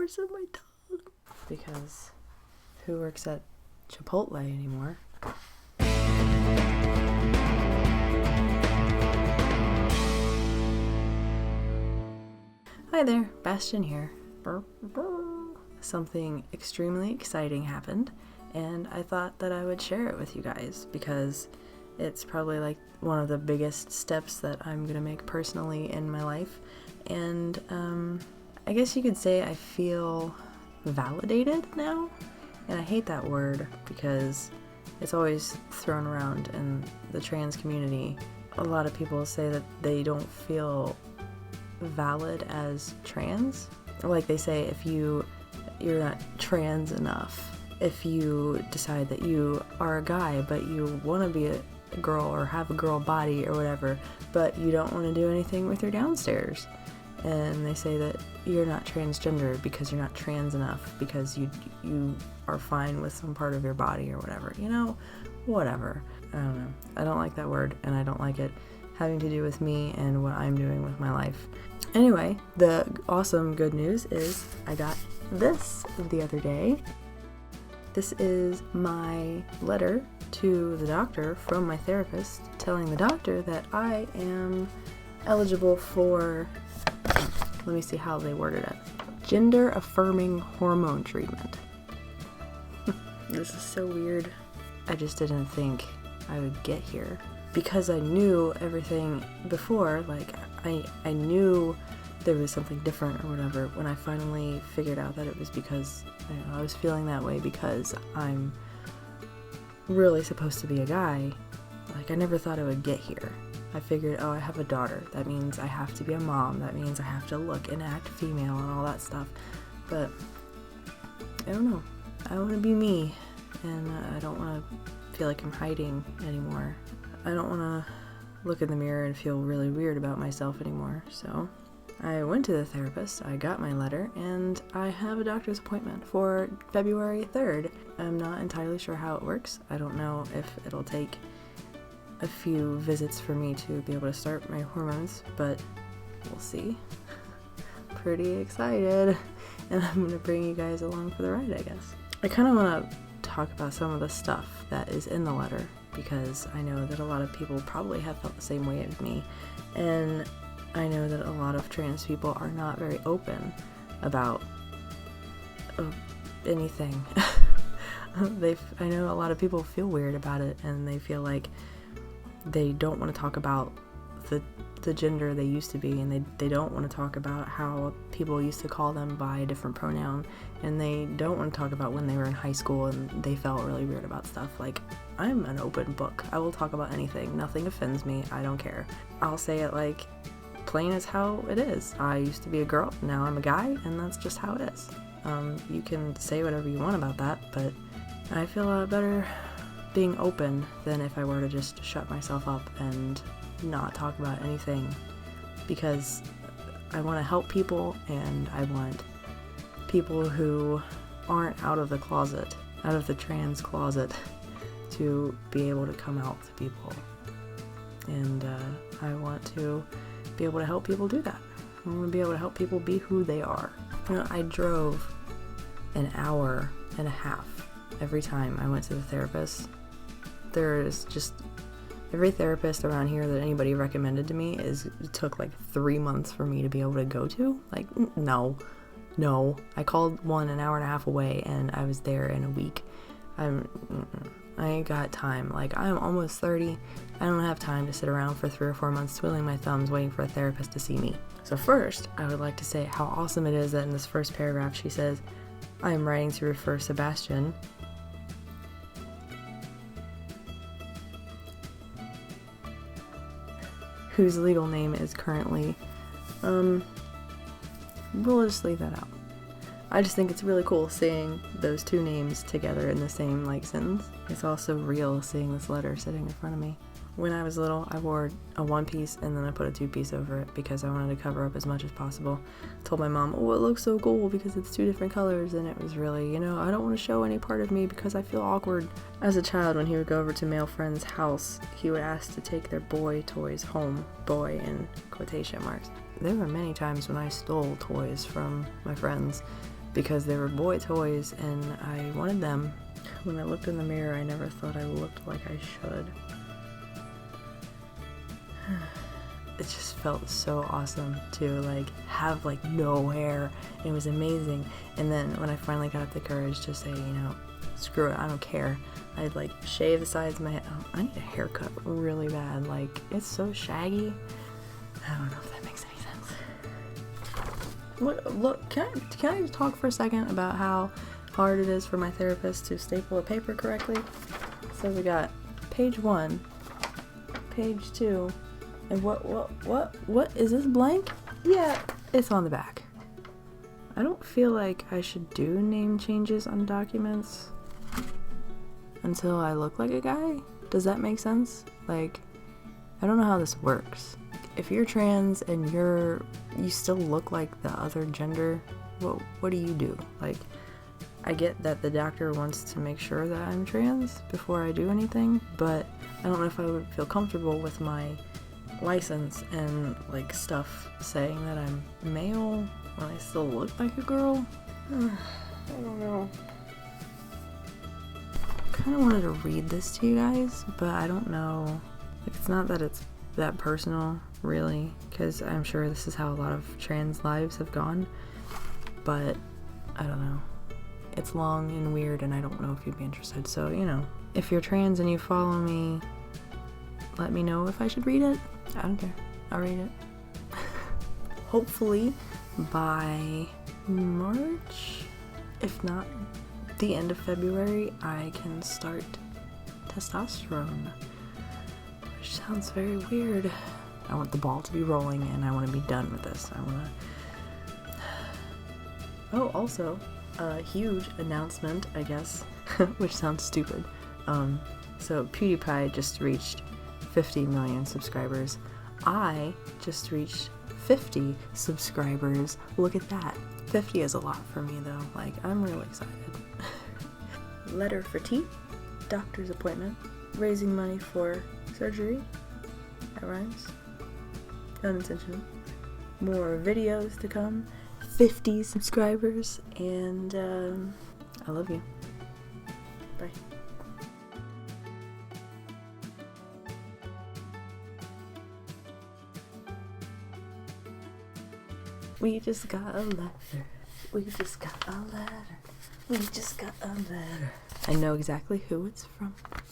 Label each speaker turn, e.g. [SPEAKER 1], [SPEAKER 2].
[SPEAKER 1] worse than my tongue. Because who works at Chipotle anymore? Hi there, Bastian here. Something extremely exciting happened, and I thought that I would share it with you guys because it's probably like one of the biggest steps that I'm gonna make personally in my life. And I guess you could say I feel validated now. And I hate that word because it's always thrown around in the trans community. A lot of people say that they don't feel valid as trans. Like they say, if you're not trans enough. If you decide that you are a guy but you want to be a girl or have a girl body or whatever, but you don't want to do anything with your downstairs. And they say that you're not transgender because you're not trans enough, because you are fine with some part of your body or whatever. Whatever. I don't know. I don't like that word, and I don't like it having to do with me and what I'm doing with my life. Anyway, the awesome good news is I got this the other day. This is my letter to the doctor from my therapist telling the doctor that I am eligible for, let me see how they worded it, gender-affirming hormone treatment. This is so weird. I just didn't think I would get here. Because I knew everything before, like, I knew there was something different or whatever, when I finally figured out that it was because, I was feeling that way because I'm really supposed to be a guy. Like, I never thought I would get here. I figured, I have a daughter. That means I have to be a mom. That means I have to look and act female and all that stuff. But, I don't know. I want to be me. And I don't want to feel like I'm hiding anymore. I don't want to look in the mirror and feel really weird about myself anymore. So, I went to the therapist, I got my letter, and I have a doctor's appointment for February 3rd. I'm not entirely sure how it works. I don't know if it'll take a few visits for me to be able to start my hormones, but we'll see. Pretty excited, and I'm going to bring you guys along for the ride, I guess. I kind of want to talk about some of the stuff that is in the letter, because I know that a lot of people probably have felt the same way as me, and I know that a lot of trans people are not very open about anything. I know a lot of people feel weird about it, and they feel like they don't want to talk about the gender they used to be, and they don't want to talk about how people used to call them by a different pronoun, and they don't want to talk about when they were in high school and they felt really weird about stuff. Like, I'm an open book. I will talk about anything. Nothing offends me. I don't care. I'll say it like plain as how it is. I used to be a girl, now I'm a guy, and that's just how it is. You can say whatever you want about that, but I feel a lot better being open than if I were to just shut myself up and not talk about anything, because I want to help people, and I want people who aren't out of the closet, out of the trans closet, to be able to come out to people. And I want to be able to help people do that. I want to be able to help people be who they are. I drove an hour and a half every time I went to the therapist. There is just, every therapist around here that anybody recommended to me it took like 3 months for me to be able to go to. Like, no. I called one an hour and a half away, and I was there in a week. I ain't got time. Like, I'm almost 30. I don't have time to sit around for 3 or 4 months twiddling my thumbs waiting for a therapist to see me. So first, I would like to say how awesome it is that in this first paragraph she says, I am writing to refer Sebastian, whose legal name is currently, we'll just leave that out. I just think it's really cool seeing those two names together in the same, sentence. It's also real seeing this letter sitting in front of me. When I was little, I wore a one-piece and then I put a two-piece over it because I wanted to cover up as much as possible. I told my mom, oh, it looks so cool because it's 2 different colors, and it was really, I don't want to show any part of me because I feel awkward. As a child, when he would go over to male friends' house, he would ask to take their boy toys home, boy in quotation marks. There were many times when I stole toys from my friends because they were boy toys and I wanted them. When I looked in the mirror, I never thought I looked like I should. It just felt so awesome to like have like no hair. It was amazing. And then when I finally got up the courage to say, you know, screw it, I don't care, I'd like shave the sides of my head. Oh, I need a haircut really bad. Like, it's so shaggy. I don't know if that makes any sense. Look, can I talk for a second about how hard it is for my therapist to staple a paper correctly? So we got page 1, page 2, and what is this blank? Yeah, it's on the back. I don't feel like I should do name changes on documents until I look like a guy. Does that make sense? Like, I don't know how this works. If you're trans and you still look like the other gender, what do you do? Like, I get that the doctor wants to make sure that I'm trans before I do anything, but I don't know if I would feel comfortable with my license and like stuff saying that I'm male when I still look like a girl. I don't know. I kind of wanted to read this to you guys, but I don't know. Like, it's not that it's that personal, really, because I'm sure this is how a lot of trans lives have gone, but I don't know. It's long and weird, and I don't know if you'd be interested. So, you know, if you're trans and you follow me, let me know if I should read it. I don't care. I'll read it. Hopefully by March, if not the end of February, I can start testosterone, which sounds very weird. I want the ball to be rolling and I want to be done with this. Oh, also, a huge announcement, I guess, which sounds stupid. So PewDiePie just reached 50 million subscribers. I just reached 50 subscribers. Look at that. 50 is a lot for me though. Like, I'm real excited. Letter for teeth, doctor's appointment, raising money for surgery. That rhymes. Unintentional. More videos to come. 50 subscribers, and I love you. Bye. We just got a letter. We just got a letter. We just got a letter. I know exactly who it's from.